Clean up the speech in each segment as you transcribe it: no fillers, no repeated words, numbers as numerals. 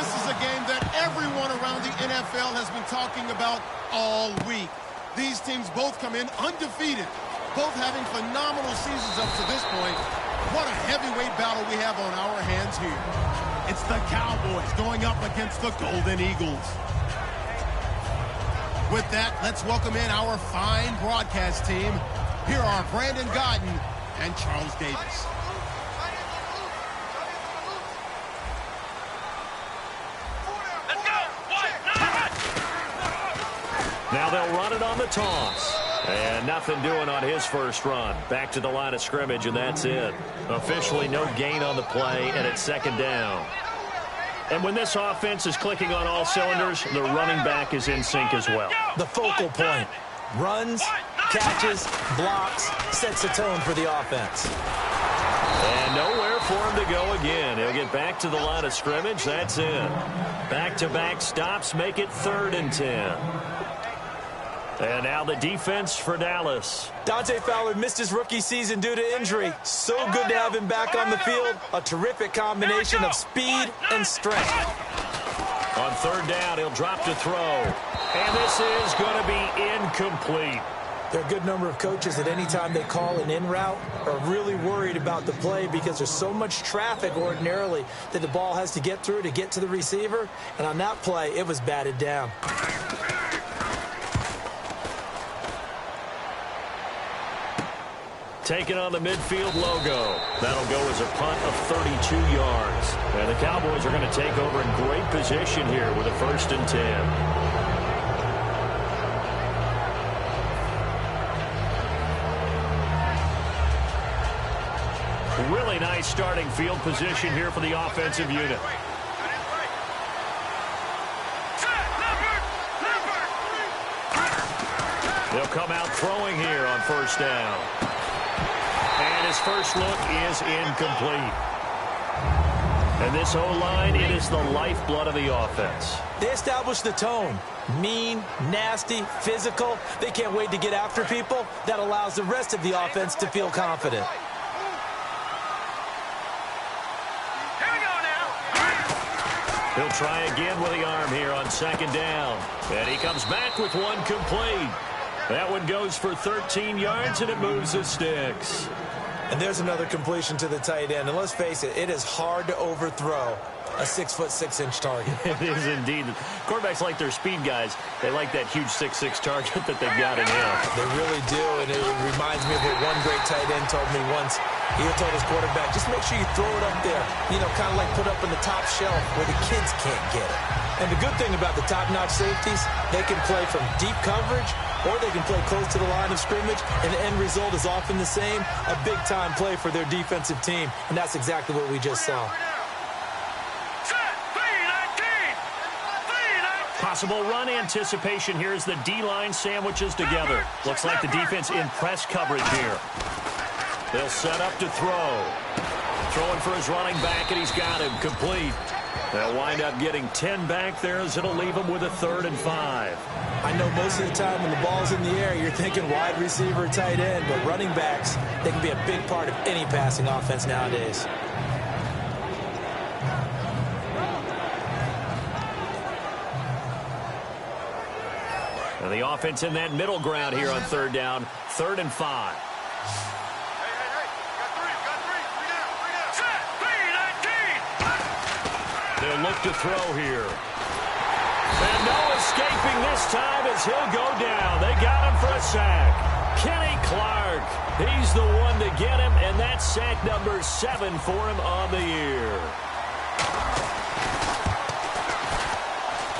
This is a game that everyone around the NFL has been talking about all week. These teams both come in undefeated, both having phenomenal seasons up to this point. What a heavyweight battle we have on our hands here. It's the Cowboys going up against the Golden Eagles. With that, let's welcome in our fine broadcast team. Here are Brandon Godden and Charles Davis. Now they'll run it on the toss. And nothing doing on his first run. Back to the line of scrimmage, and that's it. Officially no gain on the play, and it's second down. And when this offense is clicking on all cylinders, the running back is in sync as well. The focal point. Runs, catches, blocks, sets the tone for the offense. And nowhere for him to go again. He'll get back to the line of scrimmage. That's it. Back-to-back stops make it 3rd and 10. And now the defense for Dallas. Dante Fowler missed his rookie season due to injury. So good to have him back on the field. A terrific combination of speed and strength. On 3rd down, he'll drop to throw. And this is going to be incomplete. There are a good number of coaches at any time they call an in route are really worried about the play because there's so much traffic ordinarily that the ball has to get through to get to the receiver. And on that play, it was batted down. Taking on the midfield logo. That'll go as a punt of 32 yards. And the Cowboys are going to take over in great position here with a 1st and 10. Really nice starting field position here for the offensive unit. They'll come out throwing here on 1st down. And his first look is incomplete. And this O-line, it is the lifeblood of the offense. They established the tone. Mean, nasty, physical. They can't wait to get after people. That allows the rest of the offense to feel confident. He'll try again with the arm here on 2nd down. And he comes back with one complete. That one goes for 13 yards, and it moves the sticks. And there's another completion to the tight end. And let's face it, it is hard to overthrow a 6'6" target. It is indeed. Quarterbacks like their speed guys. They like that huge 6'6" target that they've got in him. They really do, and it reminds me of what one great tight end told me once. He told his quarterback, just make sure you throw it up there, you know, kind of like put up in the top shelf where the kids can't get it. And the good thing about the top-notch safeties, they can play from deep coverage or they can play close to the line of scrimmage, and the end result is often the same, a big-time play for their defensive team, and that's exactly what we just saw. Possible run anticipation here as the D-line sandwiches together. Looks like the defense in press coverage here. They'll set up to throw. Throwing for his running back, and he's got him complete. They'll wind up getting 10 back there as it'll leave them with a 3rd and 5. I know most of the time when the ball's in the air, you're thinking wide receiver, tight end, but running backs, they can be a big part of any passing offense nowadays. And the offense in that middle ground here on 3rd down, 3rd and 5. They'll look to throw here. And no escaping this time as he'll go down. They got him for a sack. Kenny Clark, he's the one to get him, and that's sack number 7 for him on the year.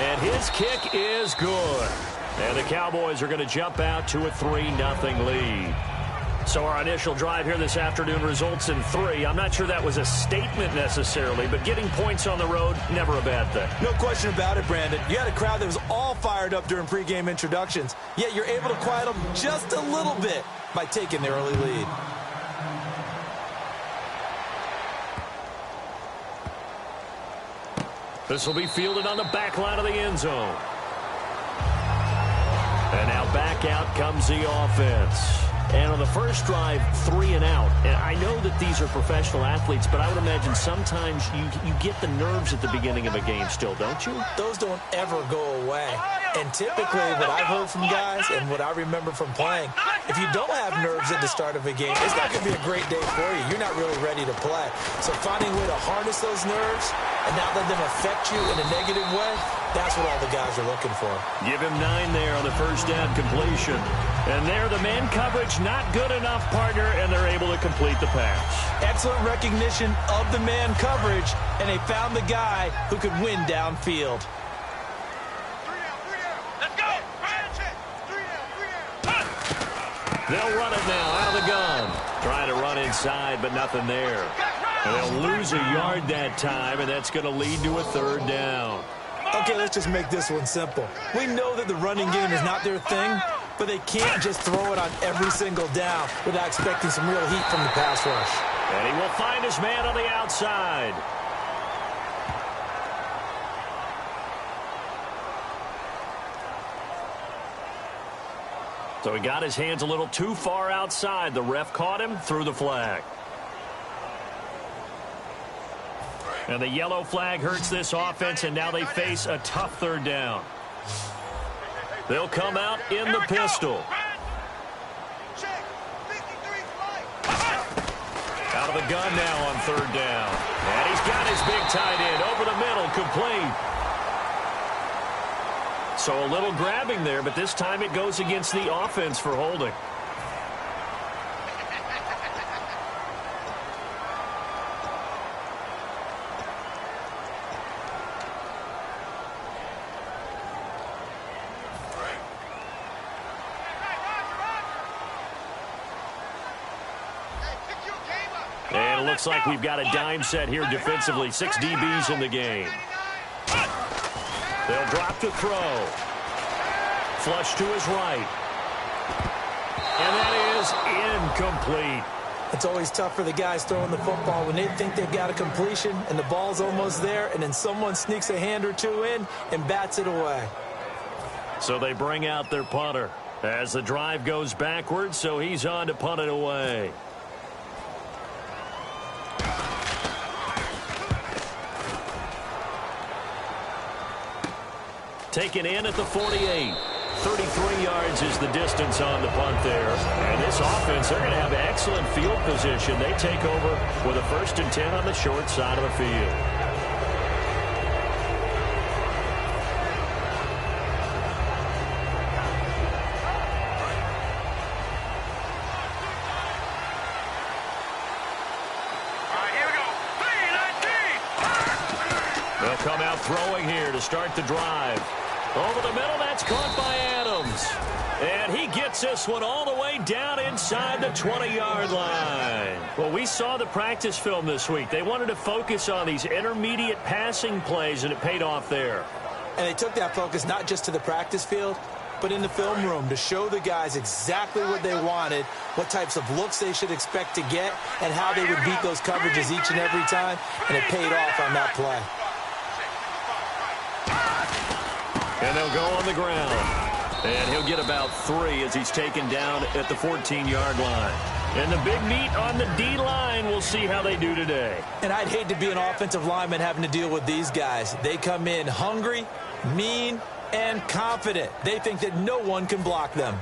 And his kick is good. And the Cowboys are going to jump out to a 3-0 lead. So our initial drive here this afternoon results in 3. I'm not sure that was a statement necessarily, but getting points on the road, never a bad thing. No question about it, Brandon. You had a crowd that was all fired up during pregame introductions, yet you're able to quiet them just a little bit by taking the early lead. This will be fielded on the back line of the end zone. And now back out comes the offense. And on the first drive, 3 and out. And I know that these are professional athletes, but I would imagine sometimes you get the nerves at the beginning of a game still, don't you? Those don't ever go away. And typically what I've heard from guys and what I remember from playing, if you don't have nerves at the start of a game, it's not going to be a great day for you. You're not really ready to play. So finding a way to harness those nerves and not let them affect you in a negative way, that's what all the guys are looking for. Give him 9 there on the first down completion. And there, the man coverage not good enough, partner, and they're able to complete the pass. Excellent recognition of the man coverage, and they found the guy who could win downfield. Let's go! They'll run it now out of the gun. Trying to run inside, but nothing there. And they'll lose a yard that time, and that's going to lead to a 3rd down. Okay, let's just make this one simple. We know that the running game is not their thing, but they can't just throw it on every single down without expecting some real heat from the pass rush. And he will find his man on the outside. So he got his hands a little too far outside. The ref caught him, threw the flag. And the yellow flag hurts this offense, and now they face a tough 3rd down. They'll come out in the pistol. Out of the gun now on 3rd down. And he's got his big tight end over the middle, complete. So a little grabbing there, but this time it goes against the offense for holding. And it looks like we've got a dime set here defensively. 6 DBs in the game. They'll drop to throw. Flush to his right. And that is incomplete. It's always tough for the guys throwing the football when they think they've got a completion and the ball's almost there, and then someone sneaks a hand or two in and bats it away. So they bring out their punter as the drive goes backwards, so he's on to punt it away. Taken in at the 48. 33 yards is the distance on the punt there. And this offense, they're going to have excellent field position. They take over with a 1st and 10 on the short side of the field. They'll come out throwing here to start the drive. Over the middle, that's caught by Adams. And he gets this one all the way down inside the 20-yard line. Well, we saw the practice film this week. They wanted to focus on these intermediate passing plays, and it paid off there. And they took that focus not just to the practice field, but in the film room to show the guys exactly what they wanted, what types of looks they should expect to get, and how they would beat those coverages each and every time. And it paid off on that play. And they'll go on the ground. And he'll get about 3 as he's taken down at the 14-yard line. And the big meat on the D-line, we'll see how they do today. And I'd hate to be an offensive lineman having to deal with these guys. They come in hungry, mean, and confident. They think that no one can block them.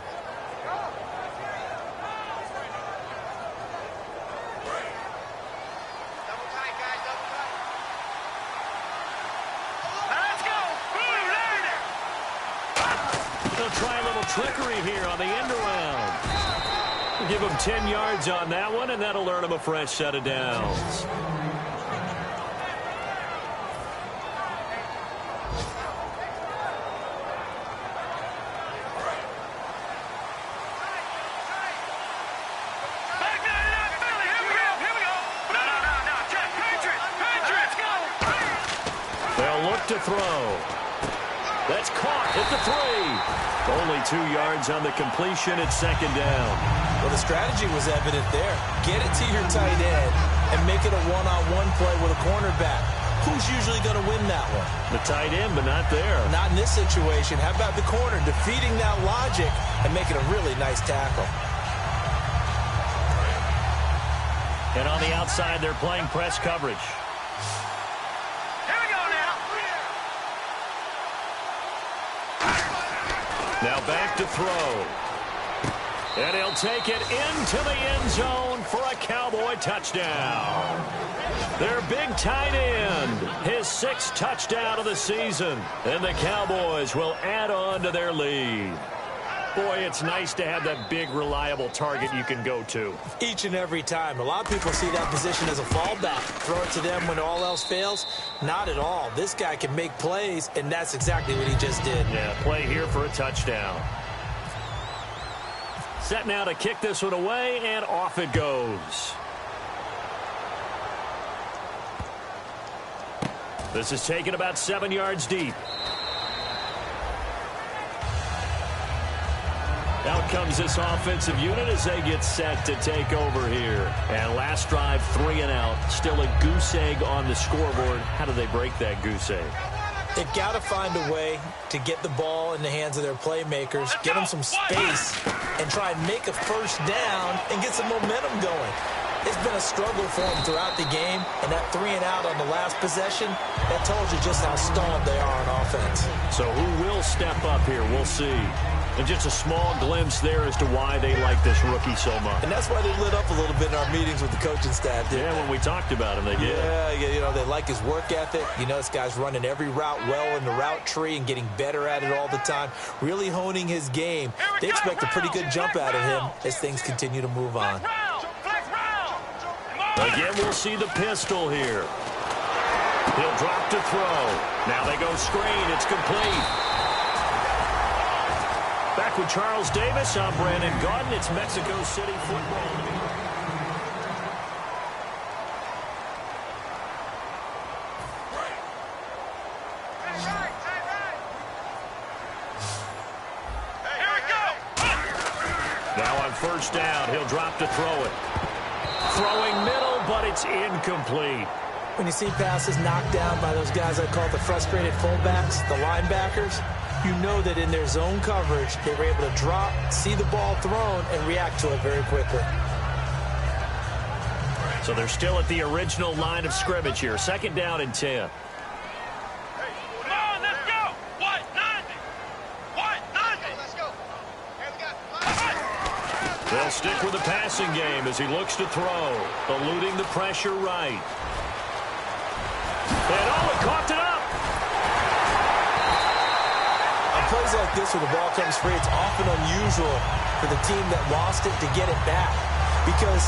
Try a little trickery here on the end around. We'll give him 10 yards on that one, and that'll earn him a fresh set of downs. They'll look to throw. That's caught at the 3. Only 2 yards on the completion at 2nd down. Well, the strategy was evident there. Get it to your tight end and make it a one-on-one play with a cornerback. Who's usually going to win that one? The tight end, but not there. Not in this situation. How about the corner defeating that logic and making a really nice tackle? And on the outside, they're playing press coverage. Here we go Now back to throw. And he'll take it into the end zone for a Cowboy touchdown. Their big tight end, his 6th touchdown of the season. And the Cowboys will add on to their lead. Boy, it's nice to have that big, reliable target you can go to. Each and every time. A lot of people see that position as a fallback. Throw it to them when all else fails. Not at all. This guy can make plays, and that's exactly what he just did. Yeah, play here for a touchdown. Set now to kick this one away, and off it goes. This is taken about 7 yards deep. Out comes this offensive unit as they get set to take over here. And last drive, 3 and out. Still a goose egg on the scoreboard. How do they break that goose egg? They've got to find a way to get the ball in the hands of their playmakers, get them some space, and try and make a first down and get some momentum going. It's been a struggle for them throughout the game, and that 3 and out on the last possession, that told you just how stalled they are on offense. So who will step up here? We'll see. And just a small glimpse there as to why they like this rookie so much. And that's why they lit up a little bit in our meetings with the coaching staff, didn't they? When we talked about him, they did. Yeah, you know, they like his work ethic. You know, this guy's running every route well in the route tree and getting better at it all the time, really honing his game. They expect a pretty good jump out of him as things continue to move on. Again, we'll see the pistol here. He'll drop to throw. Now they go screen. It's complete. Back with Charles Davis, I'm Brandon Gaudin. It's Mexico City football. Now on first down, he'll drop to throw it. Throwing middle, but it's incomplete. When you see passes knocked down by those guys I call the frustrated fullbacks, the linebackers, you know that in their zone coverage, they were able to drop, see the ball thrown, and react to it very quickly. So they're still at the original line of scrimmage here. 2nd down and 10. Come on, let's go. What? Nothing. What? Nothing. Let's go. They'll stick with the passing game as he looks to throw, eluding the pressure right. And he caught it up. Plays like this where the ball comes free, it's often unusual for the team that lost it to get it back because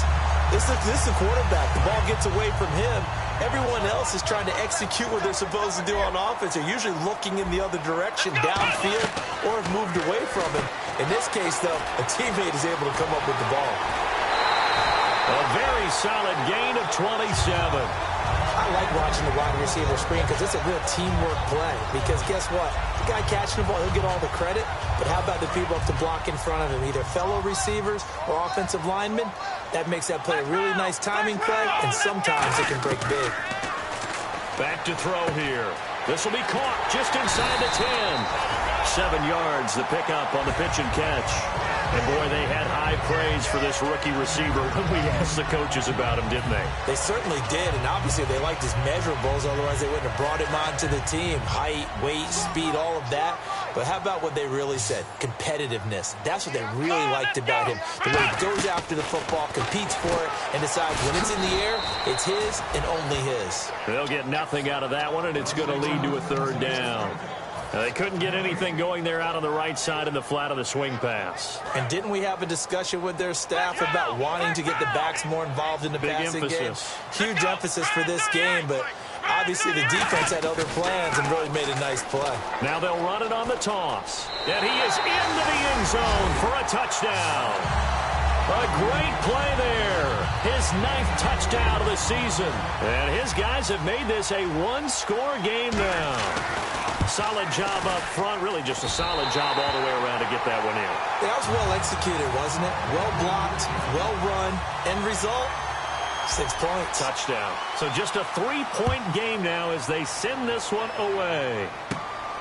this is the quarterback. The ball gets away from him. Everyone else is trying to execute what they're supposed to do on offense. They're usually looking in the other direction, downfield, or have moved away from him. In this case, though, a teammate is able to come up with the ball. A very solid gain of 27. I like watching the wide receiver screen because it's a real teamwork play. Because guess what? The guy catching the ball, he'll get all the credit. But how about the people up to block in front of him, either fellow receivers or offensive linemen? That makes that play a really nice timing play, and sometimes it can break big. Back to throw here. This will be caught just inside the 10. 7 yards, the pickup on the pitch and catch. And, boy, they had high praise for this rookie receiver when we asked the coaches about him, didn't they? They certainly did, and obviously they liked his measurables. Otherwise, they wouldn't have brought him onto the team. Height, weight, speed, all of that. But how about what they really said? Competitiveness. That's what they really liked about him. The way he goes after the football, competes for it, and decides when it's in the air, it's his and only his. They'll get nothing out of that one, and it's going to lead to a 3rd down. Now, they couldn't get anything going there out on the right side in the flat of the swing pass. And didn't we have a discussion with their staff about wanting to get the backs more involved in the passing game? Huge emphasis for this game, but obviously the defense had other plans and really made a nice play. Now they'll run it on the toss. And he is into the end zone for a touchdown. A great play there. His 9th touchdown of the season. And his guys have made this a 1-score game now. Solid job up front. Really just a solid job all the way around to get that one in. That was well executed, wasn't it? Well blocked, well run. End result, 6 points. Touchdown. So just a 3-point game now as they send this one away.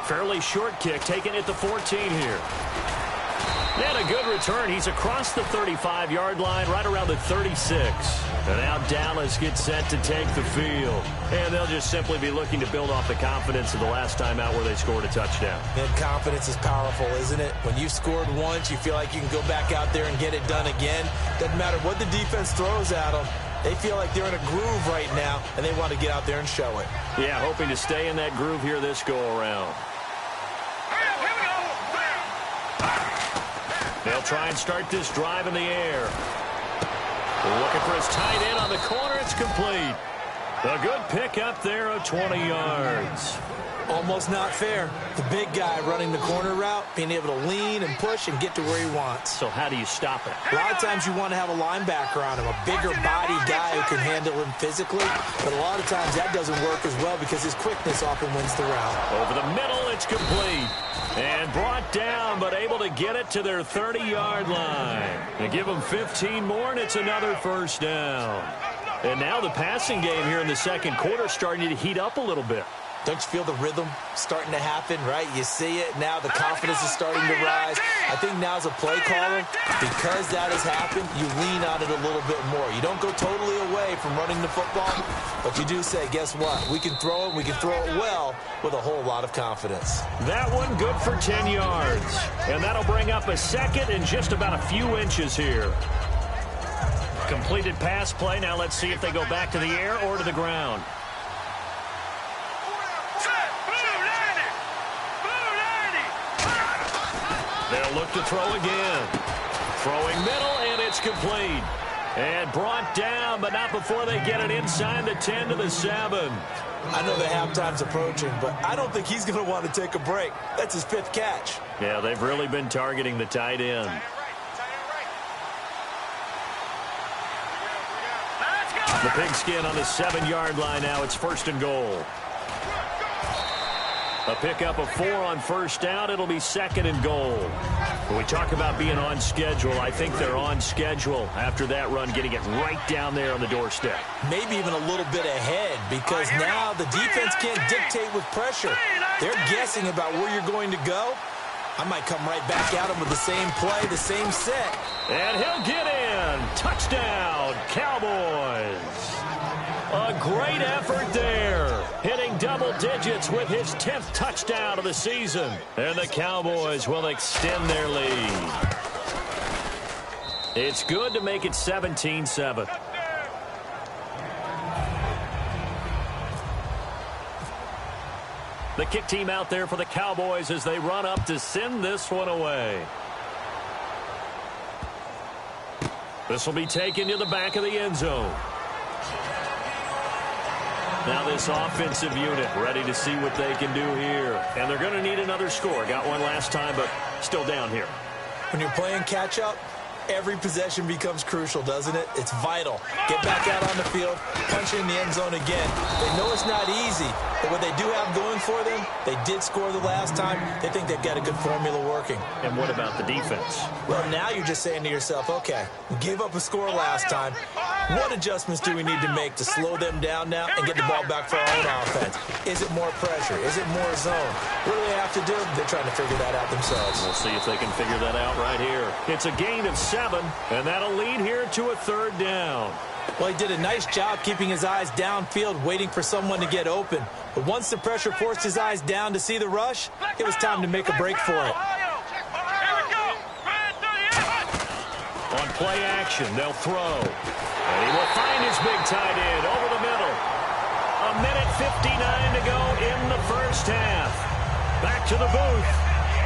Fairly short kick, taking it to 14 here. And a good return. He's across the 35-yard line, right around the 36. And now Dallas gets set to take the field. And they'll just simply be looking to build off the confidence of the last time out where they scored a touchdown. And confidence is powerful, isn't it? When you've scored once, you feel like you can go back out there and get it done again. Doesn't matter what the defense throws at them. They feel like they're in a groove right now, and they want to get out there and show it. Yeah, hoping to stay in that groove here this go-around. They'll try and start this drive in the air. Looking for his tight end on the corner. It's complete. A good pick up there of 20 yards. Almost not fair. The big guy running the corner route, being able to lean and push and get to where he wants. So how do you stop it? A lot of times you want to have a linebacker on him, a bigger body guy who can handle him physically. But a lot of times that doesn't work as well because his quickness often wins the route. Over the middle, it's complete. And brought down, but able to get it to their 30-yard line. They give them 15 more, and it's another first down. And now the passing game here in the second quarter starting to heat up a little bit. Don't you feel the rhythm starting to happen, right? You see it. Now the confidence is starting to rise. I think now as a play caller, because that has happened, you lean on it a little bit more. You don't go totally away from running the football, but you do say, guess what? We can throw it. We can throw it well with a whole lot of confidence. That one good for 10 yards. And that'll bring up a second and just about a few inches here. Completed pass play. Now let's see if they go back to the air or to the ground. They'll look to throw again. Throwing middle, and it's complete. And brought down, but not before they get it inside the 10 to the 7. I know the halftime's approaching, but I don't think he's going to want to take a break. That's his 5th catch. Yeah, they've really been targeting the tight end. The pigskin on the 7-yard line now. It's 1st and goal. A pickup of 4 on first down. It'll be 2nd and goal. When we talk about being on schedule, I think they're on schedule after that run, getting it right down there on the doorstep. Maybe even a little bit ahead because now the defense can't dictate with pressure. They're guessing about where you're going to go. I might come right back at him with the same play, the same set. And he'll get in. Touchdown, Cowboys. A great effort there. Hitting double digits with his 10th touchdown of the season. And the Cowboys will extend their lead. It's good to make it 17-7. The kick team out there for the Cowboys as they run up to send this one away. This will be taken to the back of the end zone. Now this offensive unit ready to see what they can do here. And they're going to need another score. Got one last time, but still down here. When you're playing catch-up, every possession becomes crucial, doesn't it? It's vital. Get back out on the field, punch in the end zone again. They know it's not easy, but what they do have going for them, they did score the last time. They think they've got a good formula working. And what about the defense? Well, now you're just saying to yourself, okay, we gave up a score last time. What adjustments do we need to make to slow them down now and get the ball back for our own offense? Is it more pressure? Is it more zone? What do they have to do? They're trying to figure that out themselves. We'll see if they can figure that out right here. It's a gain of 7, and that'll lead here to a 3rd down. Well, he did a nice job keeping his eyes downfield, waiting for someone to get open. But once the pressure forced his eyes down to see the rush, it was time to make a break for it. On play action, they'll throw. And he will find his big tight end over the middle. 1:59 to go in the first half. Back to the booth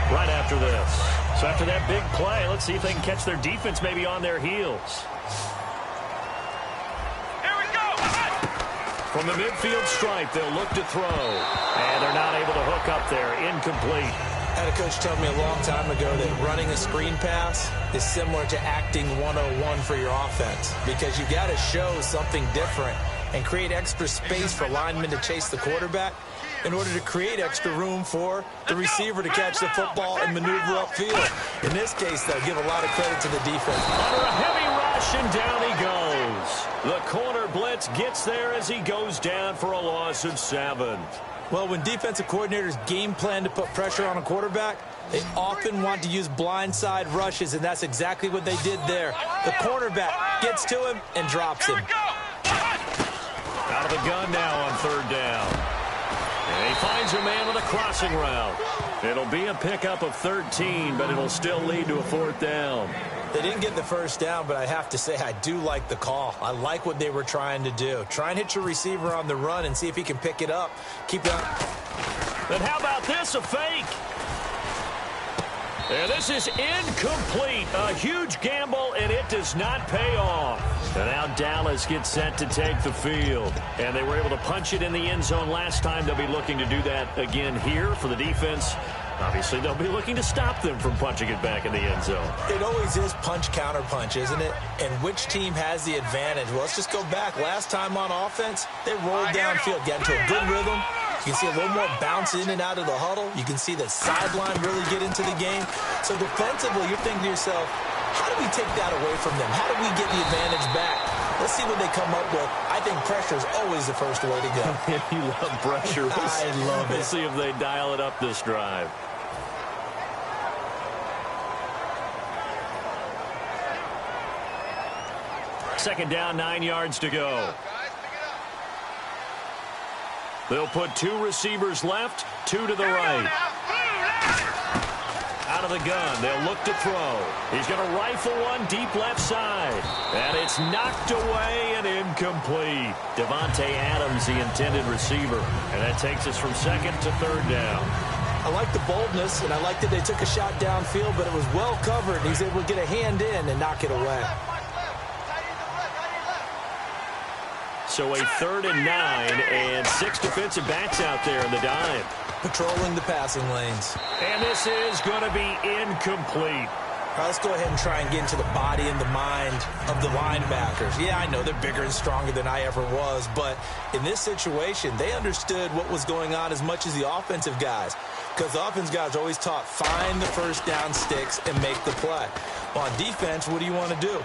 right after this. So after that big play, let's see if they can catch their defense maybe on their heels. From the midfield stripe, they'll look to throw. And they're not able to hook up there. Incomplete. I had a coach tell me a long time ago that running a screen pass is similar to acting 101 for your offense because you got to show something different and create extra space for linemen to chase the quarterback in order to create extra room for the receiver to catch the football and maneuver upfield. In this case, they'll give a lot of credit to the defense. Under a heavy rush, and down he goes. is. The corner blitz gets there as he goes down for a loss of 7. Well, when defensive coordinators game plan to put pressure on a quarterback, they often want to use blindside rushes, and that's exactly what they did there. The cornerback gets to him and drops him. Out of the gun now on 3rd down. And he finds a man with a crossing route. It'll be a pickup of 13, but it'll still lead to a 4th down. They didn't get the 1st down, but I have to say I do like the call. I like what they were trying to do. Try and hit your receiver on the run and see if he can pick it up. Keep it on. And how about this, a fake? And this is incomplete. A huge gamble, and it does not pay off. And now Dallas gets set to take the field. And they were able to punch it in the end zone last time. They'll be looking to do that again here for the defense. Obviously, they'll be looking to stop them from punching it back in the end zone. It always is punch-counter-punch, isn't it? And which team has the advantage? Well, let's just go back. Last time on offense, they rolled downfield, got into a good rhythm. You can see a little more bounce in and out of the huddle. You can see the sideline really get into the game. So defensively, you're thinking to yourself, how do we take that away from them? How do we get the advantage back? Let's see what they come up with. I think pressure is always the first way to go. You love pressure. I love it. We'll see if they dial it up this drive. Second down, 9 yards to go. They'll put 2 receivers left, 2 to the right. Out of the gun, they'll look to throw. He's going to rifle one deep left side. And it's knocked away and incomplete. Devontae Adams, the intended receiver. And that takes us from 2nd to 3rd down. I like the boldness, and I like that they took a shot downfield, but it was well covered. He's able to get a hand in and knock it away. So a 3rd and 9, and 6 defensive backs out there in the dime. Patrolling the passing lanes. And this is going to be incomplete. All right, let's go ahead and try and get into the body and the mind of the linebackers. Yeah, I know they're bigger and stronger than I ever was, but in this situation, they understood what was going on as much as the offensive guys, because the offensive guys are always taught, find the first down sticks and make the play. Well, on defense, what do you want to do?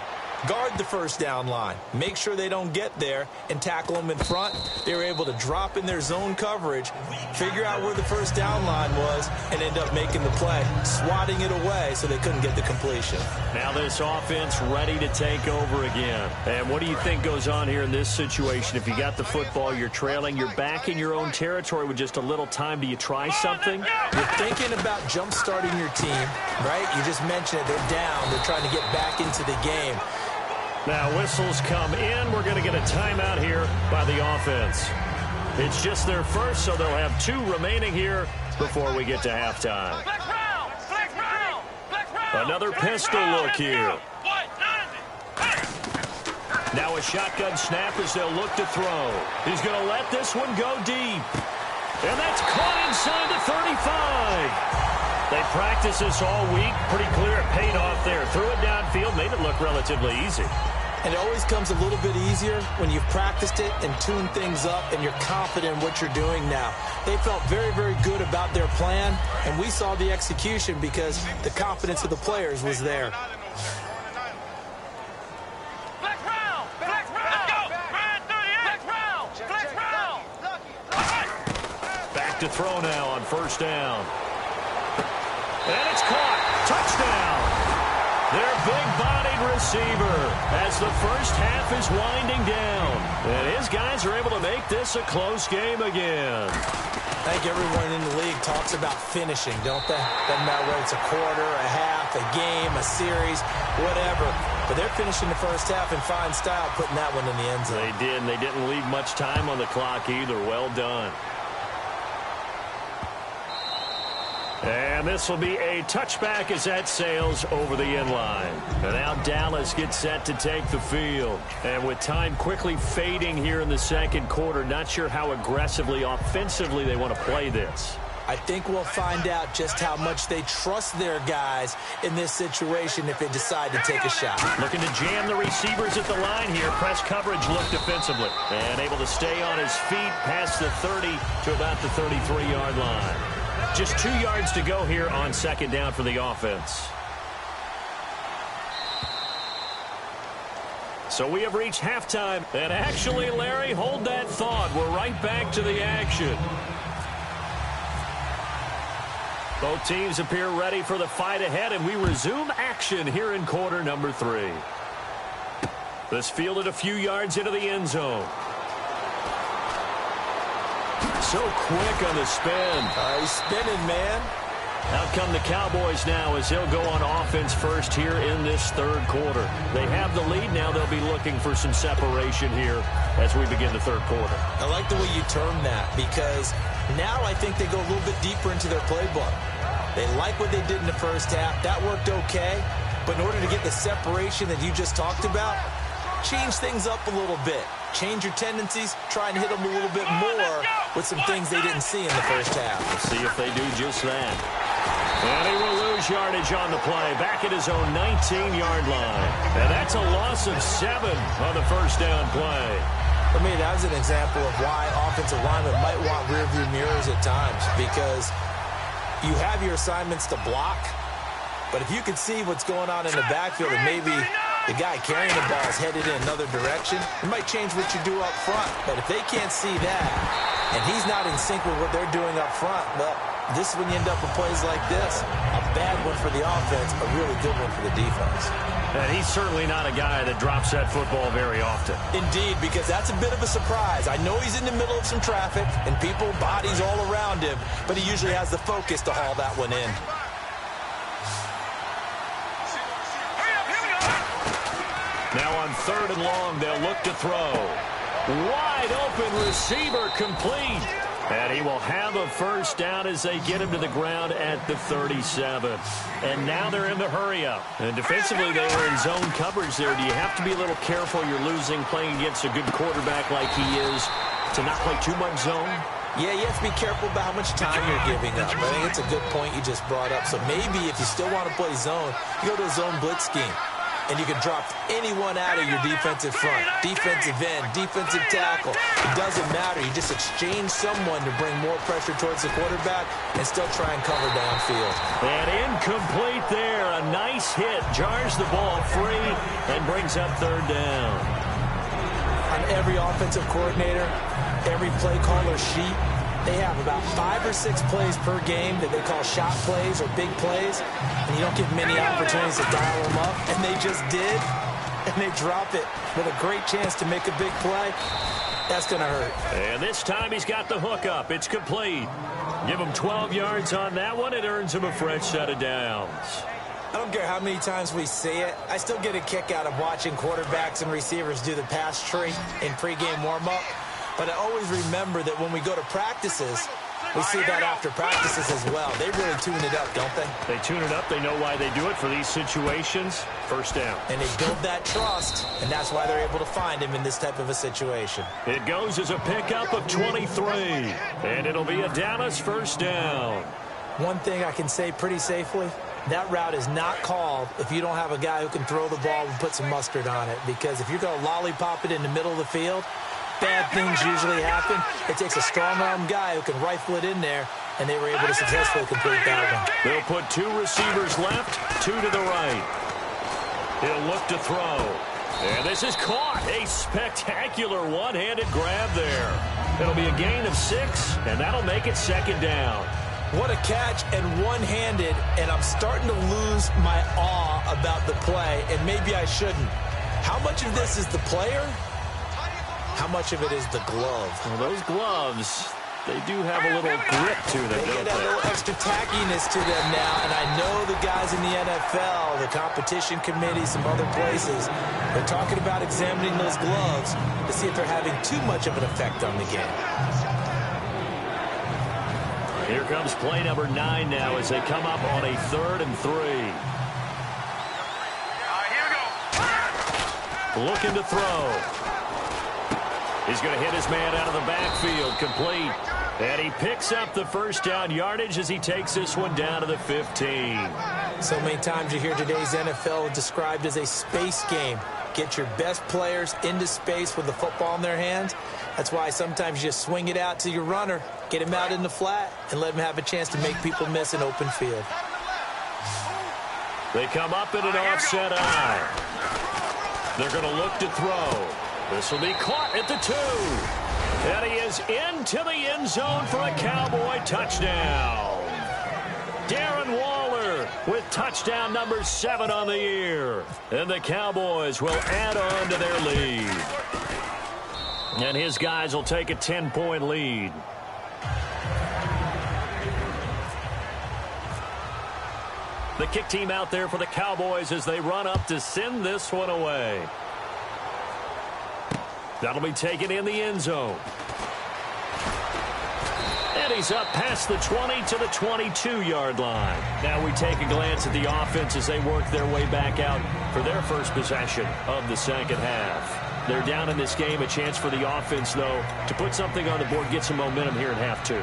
Guard the first down line. Make sure they don't get there and tackle them in front. They were able to drop in their zone coverage, figure out where the first down line was, and end up making the play, swatting it away so they couldn't get the completion. Now this offense ready to take over again. And what do you think goes on here in this situation? If you got the football, you're trailing, you're back in your own territory with just a little time. Do you try something? You're thinking about jump-starting your team, right? You just mentioned it. They're down. They're trying to get back into the game. Now whistles come in. We're going to get a timeout here by the offense. It's just their first, so they'll have 2 remaining here before we get to halftime. Another pistol look here. Now a shotgun snap as they'll look to throw. He's going to let this one go deep. And that's caught inside the 35. They practiced this all week. Pretty clear it paid off there. Threw it downfield, made it look relatively easy. And it always comes a little bit easier when you've practiced it and tuned things up and you're confident in what you're doing now. They felt very, very good about their plan, and we saw the execution because the confidence of the players was there. Back to throw now on first down. And it's caught. Touchdown. Their big-bodied receiver as the first half is winding down. And his guys are able to make this a close game again. I think everyone in the league talks about finishing, don't they? Doesn't matter whether it's a quarter, a half, a game, a series, whatever. But they're finishing the first half in fine style, putting that one in the end zone. They did, and they didn't leave much time on the clock either. Well done. And this will be a touchback as that sails over the inline. And now Dallas gets set to take the field. And with time quickly fading here in the second quarter, not sure how aggressively, offensively they want to play this. I think we'll find out just how much they trust their guys in this situation if they decide to take a shot. Looking to jam the receivers at the line here. Press coverage look defensively. And able to stay on his feet past the 30 to about the 33-yard line. Just 2 yards to go here on second down for the offense. So we have reached halftime. And actually, Larry, hold that thought. We're right back to the action. Both teams appear ready for the fight ahead, and we resume action here in quarter number 3. This fielded a few yards into the end zone. So quick on the spin. He's spinning, man. Out come the Cowboys now as they'll go on offense first here in this third quarter. They have the lead now. They'll be looking for some separation here as we begin the third quarter. I like the way you term that because now I think they go a little bit deeper into their playbook. They like what they did in the first half. That worked okay. But in order to get the separation that you just talked about, change things up a little bit. Change your tendencies. Try and hit them a little bit more with some things they didn't see in the first half. We'll see if they do just that. And he will lose yardage on the play. Back at his own 19-yard line. And that's a loss of 7 on the first down play. For me, that was an example of why offensive linemen might want rearview mirrors at times because you have your assignments to block, but if you can see what's going on in the backfield and maybe the guy carrying the ball is headed in another direction, it might change what you do up front. But if they can't see that and he's not in sync with what they're doing up front, well, this is when you end up with plays like this. A bad one for the offense, a really good one for the defense. And he's certainly not a guy that drops that football very often. Indeed, because that's a bit of a surprise. I know he's in the middle of some traffic and people, bodies all around him, but he usually has the focus to haul that one in. Now on 3rd and long, they'll look to throw. Wide open receiver complete. And he will have a first down as they get him to the ground at the 37. And now they're in the hurry-up. And defensively, they were in zone coverage there. Do you have to be a little careful? You're losing, playing against a good quarterback like he is, to not play too much zone? Yeah, you have to be careful about how much time you're giving up. I think it's a good point you just brought up. So maybe if you still want to play zone, you go to a zone blitz scheme. And you can drop anyone out of your defensive front, defensive end, defensive tackle. It doesn't matter. You just exchange someone to bring more pressure towards the quarterback and still try and cover downfield. And incomplete there. A nice hit. Jars the ball free and brings up 3rd down. On every offensive coordinator, every play caller sheet, they have about 5 or 6 plays per game that they call shot plays or big plays, and you don't get many opportunities to dial them up, and they just did, and they drop it with a great chance to make a big play. That's going to hurt. And this time he's got the hook up. It's complete. Give him 12 yards on that one. It earns him a fresh set of downs. I don't care how many times we see it. I still get a kick out of watching quarterbacks and receivers do the pass tree in pregame warm-up. But I always remember that when we go to practices, we see that after practices as well. They really tune it up, don't they? They tune it up. They know why they do it for these situations. First down. And they build that trust, and that's why they're able to find him in this type of a situation. It goes as a pickup of 23. And it'll be a Dallas first down. One thing I can say pretty safely, that route is not called if you don't have a guy who can throw the ball and put some mustard on it. Because if you're going to lollipop it in the middle of the field, bad things usually happen. It takes a strong-arm guy who can rifle it in there, and they were able to successfully complete that one. They'll put 2 receivers left, 2 to the right. He'll look to throw. And this is caught. A spectacular one-handed grab there. It'll be a gain of 6, and that'll make it 2nd down. What a catch and one-handed, and I'm starting to lose my awe about the play, and maybe I shouldn't. How much of this is the player? How much of it is the glove? Well, those gloves, they do have a little grip to them, They get a little extra tackiness to them now, and I know the guys in the NFL, the competition committee, some other places, they're talking about examining those gloves to see if they're having too much of an effect on the game. Here comes play number 9 now as they come up on a 3rd and 3. Looking to throw. He's going to hit his man out of the backfield, complete. And he picks up the first down yardage as he takes this one down to the 15. So many times you hear today's NFL described as a space game. Get your best players into space with the football in their hands. That's why sometimes you just swing it out to your runner, get him out in the flat, and let him have a chance to make people miss an open field. They come up in an offset eye. They're going to look to throw. This will be caught at the 2. And he is into the end zone for a Cowboy touchdown. Darren Waller with touchdown number 7 on the year. And the Cowboys will add on to their lead. And his guys will take a 10-point lead. The kick team out there for the Cowboys as they run up to send this one away. That'll be taken in the end zone. And he's up past the 20 to the 22-yard line. Now we take a glance at the offense as they work their way back out for their first possession of the second half. They're down in this game. A chance for the offense, though, to put something on the board, get some momentum here in half 2.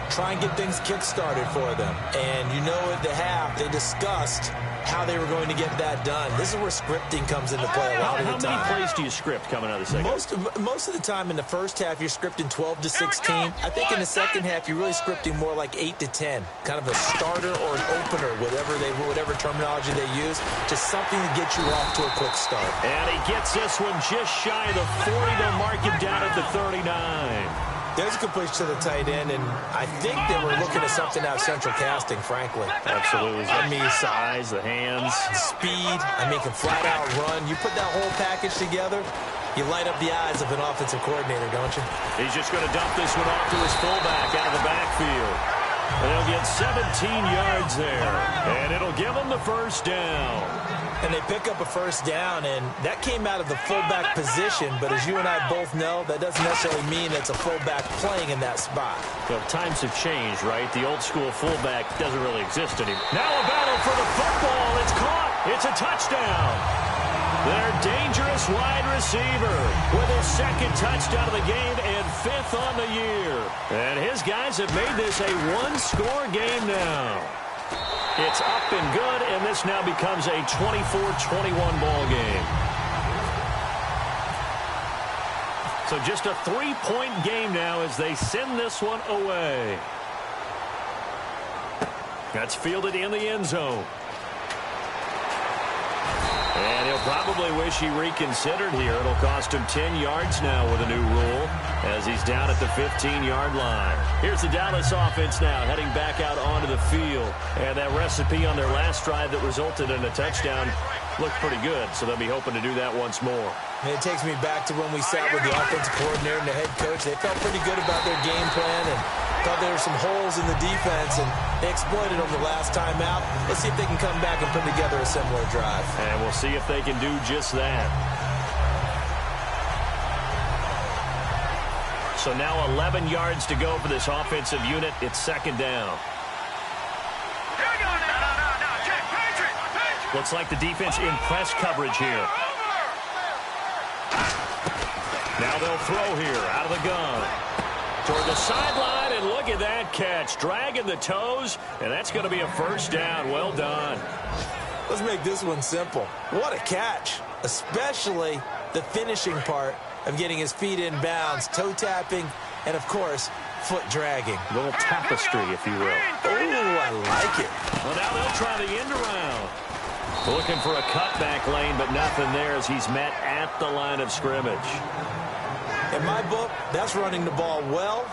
Try and get things kick-started for them. And you know at the half, they discussed how they were going to get that done. This is where scripting comes into play a lot of the time. How many plays do you script coming out of the second? Most of the time in the first half, you're scripting 12 to 16. I think in the second half, you're really scripting more like 8 to 10. Kind of a starter or an opener, whatever terminology they use. Just something to get you off to a quick start. And he gets this one just shy of the 40. They'll mark him down at the 39. There's a completion to the tight end, and I think they were looking at something out of central casting, frankly. Absolutely. I mean, size, the hands. Speed. I mean, can flat out run. You put that whole package together, you light up the eyes of an offensive coordinator, don't you? He's just going to dump this one off to his fullback out of the backfield. And he'll get 17 yards there, and it'll give him the first down. And they pick up a first down, and that came out of the fullback position. But as you and I both know, that doesn't necessarily mean it's a fullback playing in that spot. Well, times have changed, right? The old school fullback doesn't really exist anymore. Now a battle for the football. It's caught. It's a touchdown. Their dangerous wide receiver with his second touchdown of the game and 5th on the year. And his guys have made this a one-score game now. It's up and good, and this now becomes a 24-21 ball game. So just a 3-point game now as they send this one away. That's fielded in the end zone. And he'll probably wish he reconsidered here. It'll cost him 10 yards now with a new rule as he's down at the 15-yard line. Here's the Dallas offense now heading back out onto the field. And that recipe on their last drive that resulted in a touchdown looked pretty good, so they'll be hoping to do that once more. And it takes me back to when we sat with the offensive coordinator and the head coach. They felt pretty good about their game plan and thought there were some holes in the defense, and they exploited them the last time out. Let's see if they can come back and put together a similar drive. And we'll see if they can do just that. So now 11 yards to go for this offensive unit. It's second down. Here we go now. No. Check. Patriot. Looks like the defense in press coverage here. Now they'll throw here out of the gun. Toward the sideline, and look at that catch. Dragging the toes, and that's going to be a first down. Well done. Let's make this one simple. What a catch, especially the finishing part of getting his feet in bounds, toe tapping, and, of course, foot dragging. A little tapestry, if you will. Oh, I like it. Well, now they'll try the end around. Looking for a cutback lane, but nothing there as he's met at the line of scrimmage. In my book, that's running the ball well,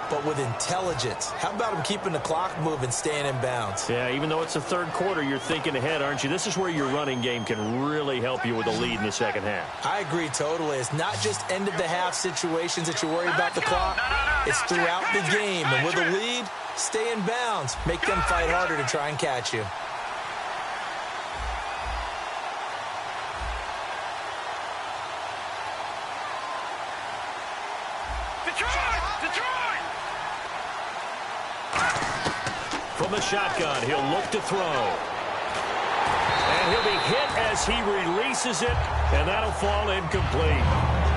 but with intelligence. How about him keeping the clock moving, staying in bounds? Yeah, even though it's the third quarter, you're thinking ahead, aren't you? This is where your running game can really help you with a lead in the second half. I agree totally. It's not just end-of-the-half situations that you worry about the clock. It's throughout the game. And with a lead, stay in bounds. Make them fight harder to try and catch you. From the shotgun, he'll look to throw. And he'll be hit as he releases it, and that'll fall incomplete.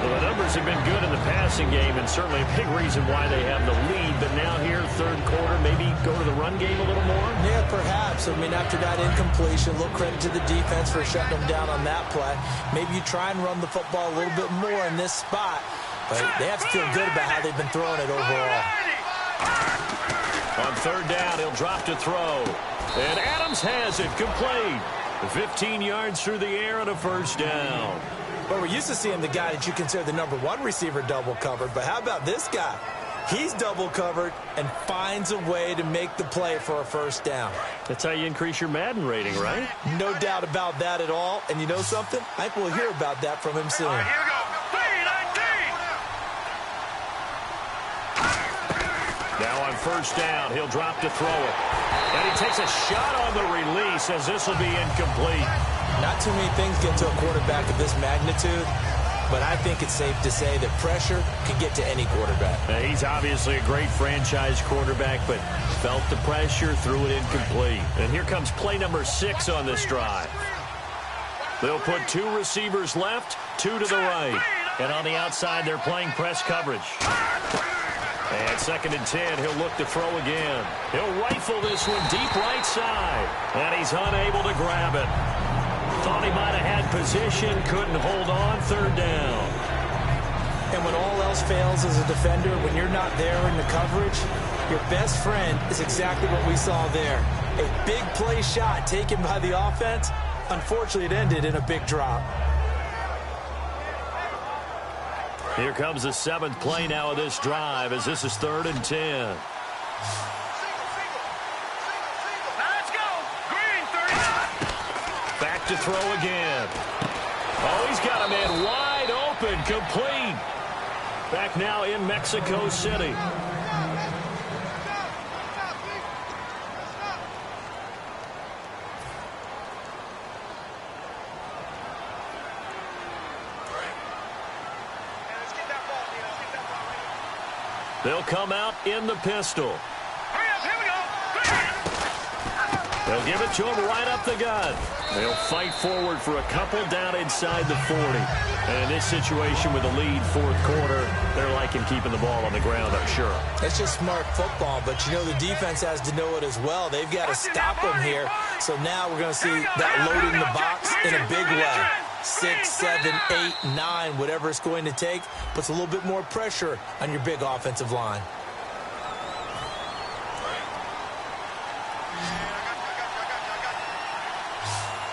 Well, the numbers have been good in the passing game, and certainly a big reason why they have the lead. But now here, third quarter, maybe go to the run game a little more? Yeah, perhaps. I mean, after that incompletion, a little credit to the defense for shutting them down on that play. Maybe you try and run the football a little bit more in this spot. But they have to feel good about how they've been throwing it overall. On third down, he'll drop to throw. And Adams has it complete. 15 yards through the air and a first down. But we're used to seeing the guy that you consider the #1 receiver double covered. But how about this guy? He's double covered and finds a way to make the play for a first down. That's how you increase your Madden rating, right? No doubt about that at all. And you know something? I think we'll hear about that from him soon. All right, here we go. 3-19. Now on first down, he'll drop to throw it. And he takes a shot on the release as this will be incomplete. Not too many things get to a quarterback of this magnitude, but I think it's safe to say that pressure can get to any quarterback. Now, he's obviously a great franchise quarterback, but felt the pressure, threw it incomplete. And here comes play number 6 on this drive. They'll put 2 receivers left, 2 to the right. And on the outside, they're playing press coverage. And 2nd and 10, he'll look to throw again. He'll rifle this one deep right side. And he's unable to grab it. Thought he might have had position, couldn't hold on, 3rd down. And when all else fails as a defender, when you're not there in the coverage, your best friend is exactly what we saw there. A big play shot taken by the offense. Unfortunately, it ended in a big drop. Here comes the 7th play now of this drive as this is 3rd and 10. Let's go. Green, 39. Back to throw again. Oh, he's got a man wide open, complete. Back now in Mexico City. They'll come out in the pistol. Hurry up, here we go. They'll give it to him right up the gut. They'll fight forward for a couple down inside the 40. And in this situation with the lead 4th quarter, they're liking keeping the ball on the ground, I'm sure. It's just smart football, but you know the defense has to know it as well. They've got to stop them here. So now we're going to see that loading the box in a big way. 6, 7, 8, 9, whatever it's going to take, puts a little bit more pressure on your big offensive line.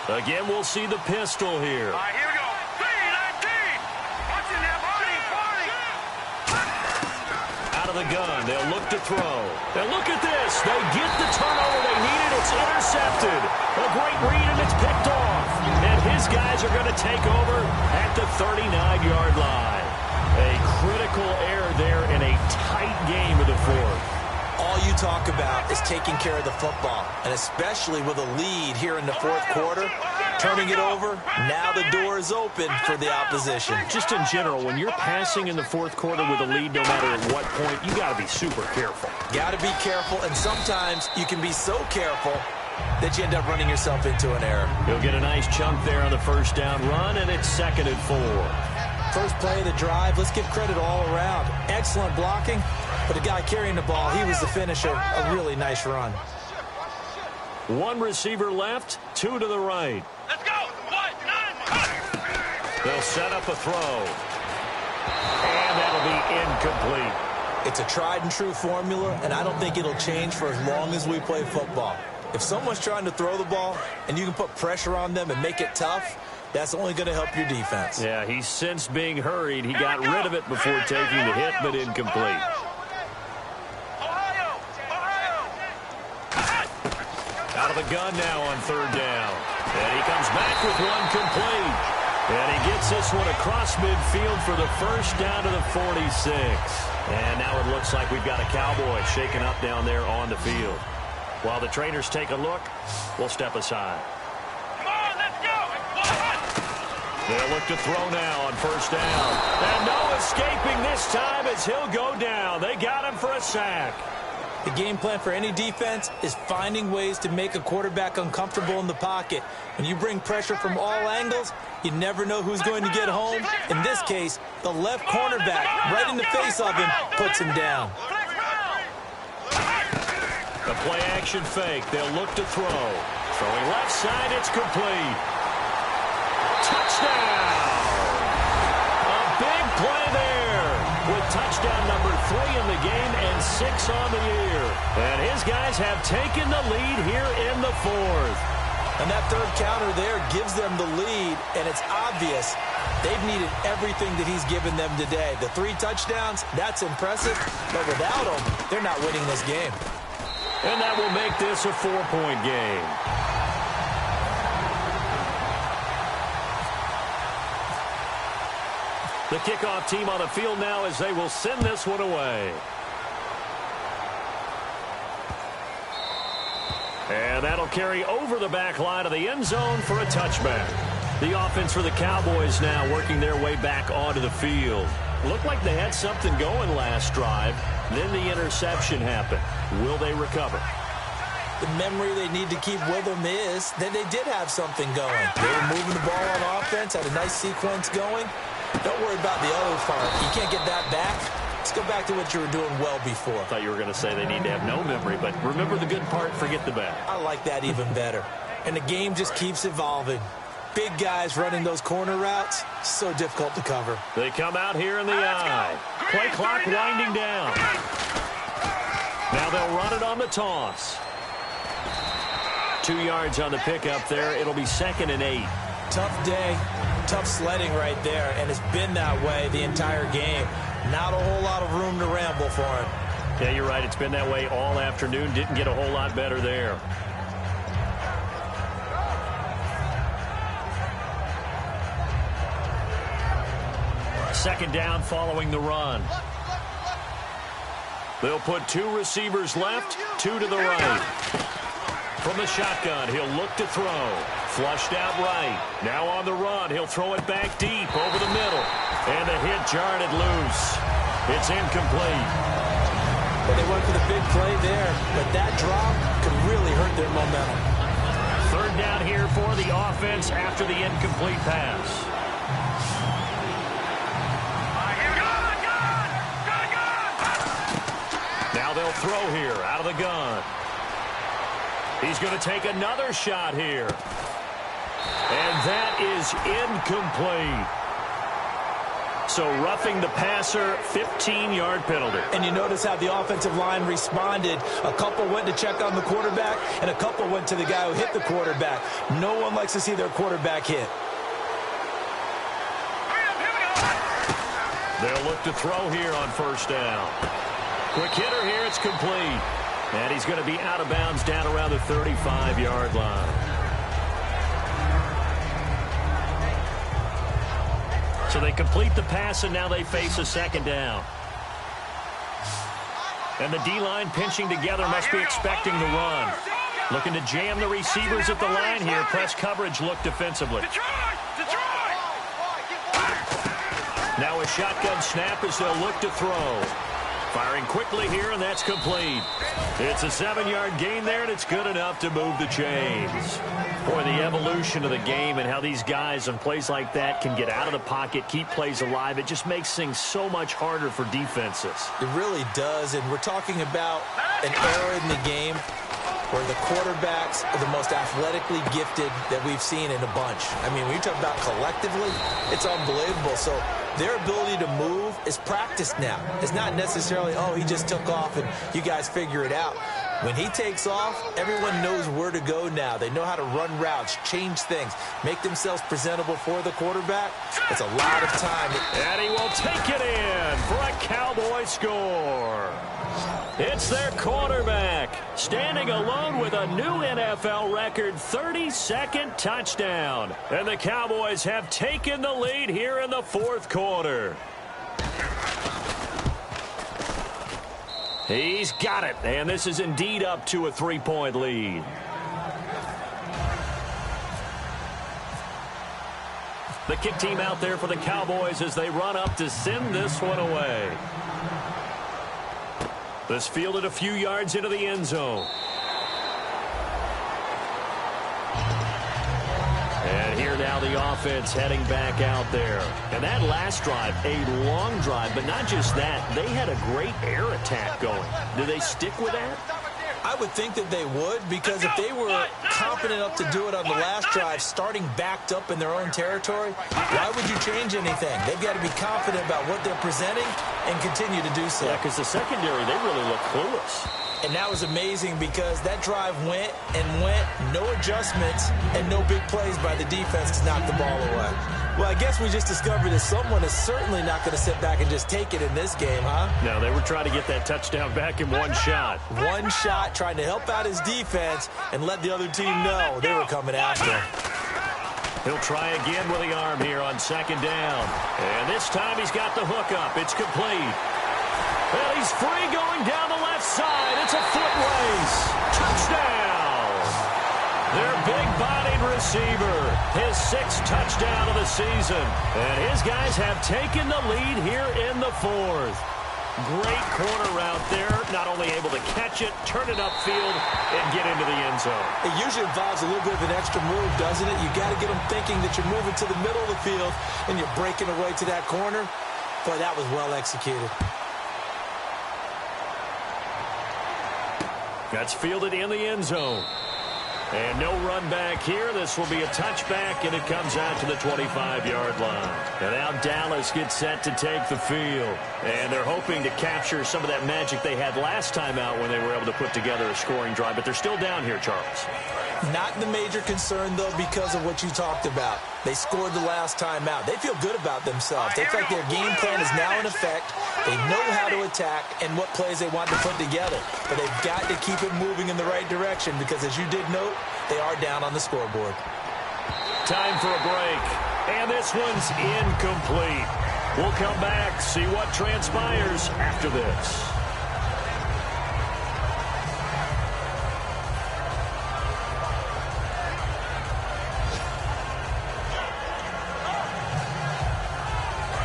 Again, we'll see the pistol here. All right, here we go. 3-19. Watch it now, Barney. Out of the gun, they'll look to throw. And look at this. They get the turnover they needed. It's intercepted. A great read, and it's picked off. And his guys are going to take over at the 39-yard line. A critical error there in a tight game of the 4th. All you talk about is taking care of the football, and especially with a lead here in the 4th quarter, turning it over, now the door is open for the opposition. Just in general, when you're passing in the 4th quarter with a lead, no matter at what point, you got to be super careful. Got to be careful, and sometimes you can be so careful that you end up running yourself into an error. He'll get a nice chunk there on the first down run, and it's 2nd and 4. First play of the drive, let's give credit all around. Excellent blocking, but the guy carrying the ball, he was the finisher. A really nice run. 1 receiver left, 2 to the right. Let's go. 1, 9, cut. They'll set up a throw. And that'll be incomplete. It's a tried and true formula, and I don't think it'll change for as long as we play football. If someone's trying to throw the ball and you can put pressure on them and make it tough, that's only going to help your defense. Yeah, he's since being hurried. He got rid of it before taking the hit, but incomplete. Ohio. Out of the gun now on 3rd down. And he comes back with one complete. And he gets this one across midfield for the first down to the 46. And now it looks like we've got a Cowboy shaking up down there on the field. While the trainers take a look, we'll step aside. Come on, let's go. They'll look to throw now on first down. And no escaping this time as he'll go down. They got him for a sack. The game plan for any defense is finding ways to make a quarterback uncomfortable in the pocket. When you bring pressure from all angles, you never know who's going to get home. In this case, the left cornerback, right in the face of him, puts him down. The play-action fake. They'll look to throw. Throwing left side, it's complete. Touchdown! A big play there with touchdown number 3 in the game and 6 on the year. And his guys have taken the lead here in the 4th. And that third counter there gives them the lead, and it's obvious they've needed everything that he's given them today. The 3 touchdowns, that's impressive, but without him, they're not winning this game. And that will make this a 4-point game. The kickoff team on the field now as they will send this one away. And that'll carry over the back line of the end zone for a touchback. The offense for the Cowboys now working their way back onto the field. Looked like they had something going last drive. Then the interception happened. Will they recover? The memory they need to keep with them is that they did have something going. They were moving the ball on offense, had a nice sequence going. Don't worry about the other part. You can't get that back. Let's go back to what you were doing well before. I thought you were going to say they need to have no memory, but remember the good part, forget the bad. I like that even better. And the game just keeps evolving. Big guys running those corner routes, so difficult to cover. They come out here in the eye. Play clock winding down. Now they'll run it on the toss. 2 yards on the pickup there. It'll be 2nd and 8. Tough day, tough sledding right there, and it's been that way the entire game. Not a whole lot of room to ramble for him. Yeah, you're right. It's been that way all afternoon. Didn't get a whole lot better there. Second down following the run. They'll put 2 receivers left, 2 to the right. From the shotgun, he'll look to throw. Flushed out right. Now on the run, he'll throw it back deep over the middle. And the hit jarred it loose. It's incomplete. Well, they went for the big play there, but that drop could really hurt their momentum. 3rd down here for the offense after the incomplete pass. Now they'll throw here out of the gun. He's going to take another shot here. And that is incomplete. So roughing the passer, 15-yard penalty. And you notice how the offensive line responded. A couple went to check on the quarterback, and a couple went to the guy who hit the quarterback. No one likes to see their quarterback hit. They'll look to throw here on 1st down. Quick hitter here, it's complete. And he's going to be out of bounds down around the 35-yard line. So they complete the pass, and now they face a 2nd down. And the D-line pinching together must be expecting the run. Looking to jam the receivers at the line here. Press coverage look defensively. Now a shotgun snap as they'll look to throw. Firing quickly here, and that's complete. It's a 7-yard gain there, and it's good enough to move the chains. Boy, the evolution of the game and how these guys on plays like that can get out of the pocket, keep plays alive, it just makes things so much harder for defenses. It really does, and we're talking about an era in the game where the quarterbacks are the most athletically gifted that we've seen in a bunch. I mean, when you talk about collectively, it's unbelievable. So their ability to move is practiced now. It's not necessarily, oh, he just took off and you guys figure it out. When he takes off, everyone knows where to go now. They know how to run routes, change things, make themselves presentable for the quarterback. It's a lot of time. And he will take it in for a Cowboy score. It's their quarterback, standing alone with a new NFL record 32nd touchdown. And the Cowboys have taken the lead here in the 4th quarter. He's got it, and this is indeed up to a 3-point lead. The kick team out there for the Cowboys as they run up to send this one away. This fielded a few yards into the end zone. And here now the offense heading back out there. And that last drive, a long drive, but not just that. They had a great air attack going. Do they stick with that? I would think that they would, because if they were confident enough to do it on the last drive, starting backed up in their own territory, why would you change anything? They've got to be confident about what they're presenting and continue to do so. Yeah, because the secondary, they really look clueless. And that was amazing because that drive went and went, no adjustments, and no big plays by the defense to knock the ball away. Well, I guess we just discovered that someone is certainly not going to sit back and just take it in this game, huh? No, they were trying to get that touchdown back in one shot. One shot, trying to help out his defense and let the other team know they were coming after him. He'll try again with the arm here on second down. And this time he's got the hook up. It's complete. Well, he's free going down the left side. It's a foot race. Touchdown! Their big-bodied receiver, his 6th touchdown of the season. And his guys have taken the lead here in the 4th. Great corner route there. Not only able to catch it, turn it upfield, and get into the end zone. It usually involves a little bit of an extra move, doesn't it? You got to get them thinking that you're moving to the middle of the field and you're breaking away to that corner. Boy, that was well executed. That's fielded in the end zone. And no run back here. This will be a touchback, and it comes out to the 25-yard line. And now Dallas gets set to take the field. And they're hoping to capture some of that magic they had last time out when they were able to put together a scoring drive. But they're still down here, Charles. Not the major concern, though, because of what you talked about. They scored the last time out. They feel good about themselves. They feel like their game plan is now in effect. They know how to attack and what plays they want to put together. But they've got to keep it moving in the right direction because, as you did note, they are down on the scoreboard. Time for a break. And this one's incomplete. We'll come back, see what transpires after this.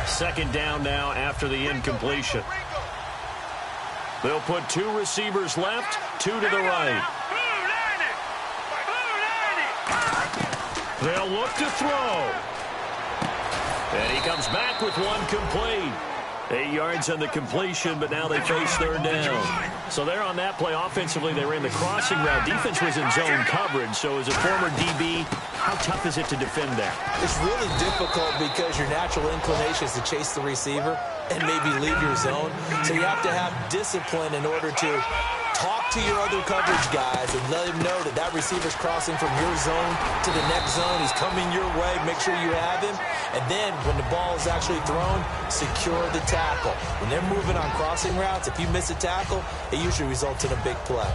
Second down now after the incompletion. They'll put 2 receivers left, 2 to the right. They'll look to throw. And he comes back with one complete. 8 yards on the completion, but now they face third down. So they're on that play. Offensively, they ran the crossing route. Defense was in zone coverage. So as a former DB, how tough is it to defend that? It's really difficult because your natural inclination is to chase the receiver and maybe leave your zone. So you have to have discipline in order to talk to your other coverage guys and let them know that that receiver's crossing from your zone to the next zone. He's coming your way. Make sure you have him. And then when the ball is actually thrown, secure the tackle. When they're moving on crossing routes, if you miss a tackle, it usually results in a big play.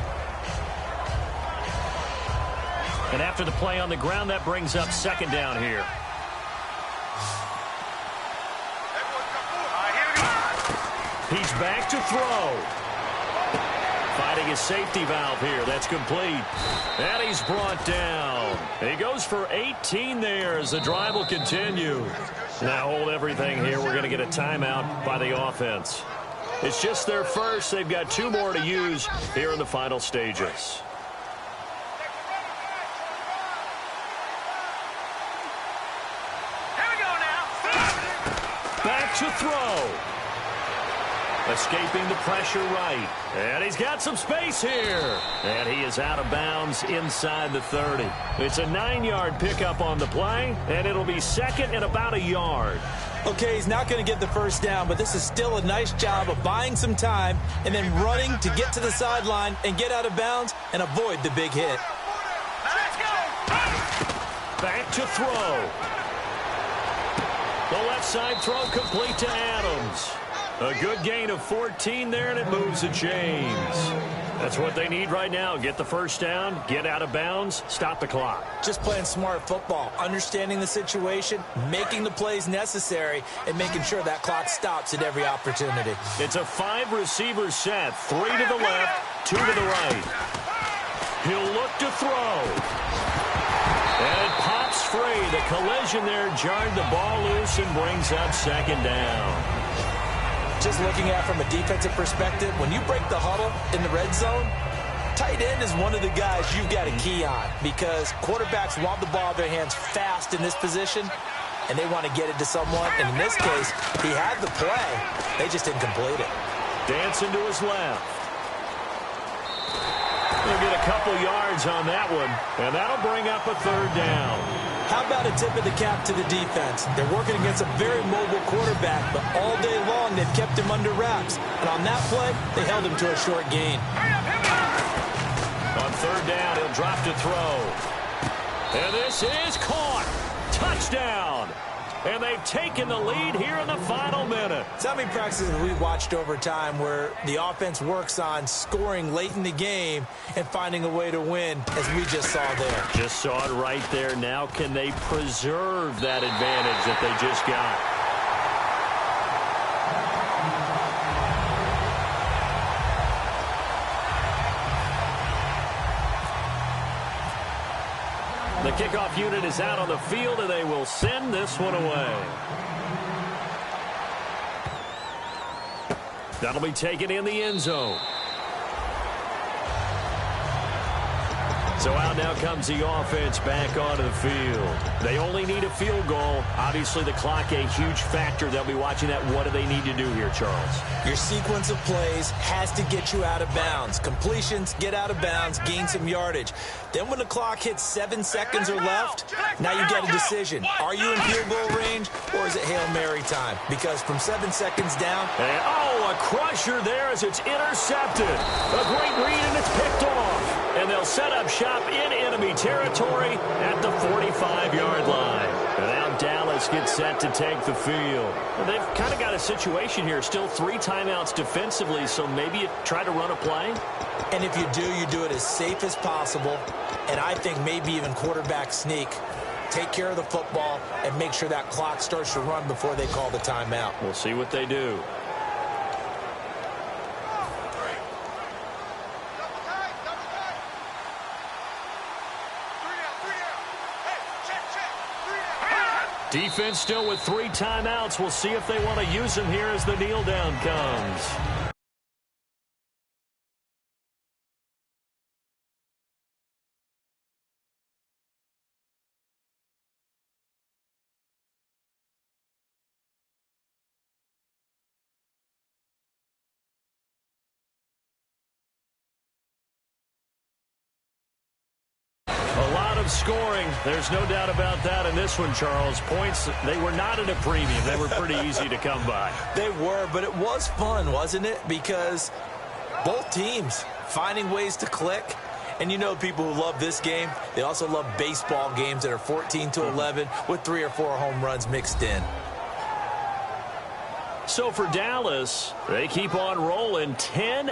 And after the play on the ground, that brings up second down here. He's back to throw. Fighting his safety valve here. That's complete. And he's brought down. He goes for 18 there as the drive will continue. Now hold everything here. We're going to get a timeout by the offense. It's just their first. They've got 2 more to use here in the final stages. Back to throw. Escaping the pressure right. And he's got some space here. And he is out of bounds inside the 30. It's a 9-yard pickup on the play, and it'll be second and about a yard. Okay, he's not going to get the first down, but this is still a nice job of buying some time and then running to get to the sideline and get out of bounds and avoid the big hit. Back to throw. The left side throw complete to Adams. A good gain of 14 there, and it moves the chains. That's what they need right now. Get the first down, get out of bounds, stop the clock. Just playing smart football, understanding the situation, making the plays necessary, and making sure that clock stops at every opportunity. It's a 5-receiver set, 3 to the left, 2 to the right. He'll look to throw. And it pops free. The collision there jarred the ball loose and brings up second down. Just looking at it from a defensive perspective, when you break the huddle in the red zone, tight end is one of the guys you've got a key on because quarterbacks want the ball in their hands fast in this position, and they want to get it to someone. And in this case, he had the play. They just didn't complete it. Dancing to his left. He'll get a couple yards on that one, and that'll bring up a third down. How about a tip of the cap to the defense? They're working against a very mobile quarterback, but all day long they've kept him under wraps. And on that play, they held him to a short gain. third down. He'll drop to throw. And this is caught. Touchdown. And they've taken the lead here in the final minute. So how many practices have we watched over time where the offense works on scoring late in the game and finding a way to win, as we just saw there? Just saw it right there. Now can they preserve that advantage that they just got? The kickoff unit is out on the field, and they will send this one away. That'll be taken in the end zone. So out now comes the offense back onto the field. They only need a field goal. Obviously, the clock a huge factor. They'll be watching that. What do they need to do here, Charles? Your sequence of plays has to get you out of bounds. Completions, get out of bounds, gain some yardage. Then when the clock hits 7 seconds or left, now you get a decision. Are you in field goal range, or is it Hail Mary time? Because from 7 seconds down... And, a crusher there as it's intercepted. A great read, and it's picked off. And they'll set up shop in enemy territory at the 45-yard line. And now Dallas gets set to take the field. Well, they've kind of got a situation here. Still 3 timeouts defensively, so maybe you try to run a play. And if you do it as safe as possible. And I think maybe even quarterback sneak. Take care of the football and make sure that clock starts to run before they call the timeout. We'll see what they do. Defense still with 3 timeouts. We'll see if they want to use them here as the kneel down comes. Scoring, there's no doubt about that in this one, Charles. Points, they were not at a premium. They were pretty easy to come by. They were, but it was fun, wasn't it? Because both teams finding ways to click. And you know people who love this game, they also love baseball games that are 14-11 with 3 or 4 home runs mixed in. So for Dallas, they keep on rolling 10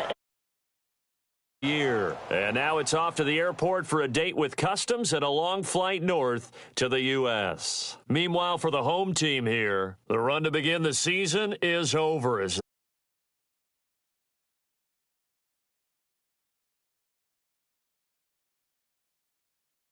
year. And now it's off to the airport for a date with customs and a long flight north to the U.S. Meanwhile, for the home team here, the run to begin the season is over as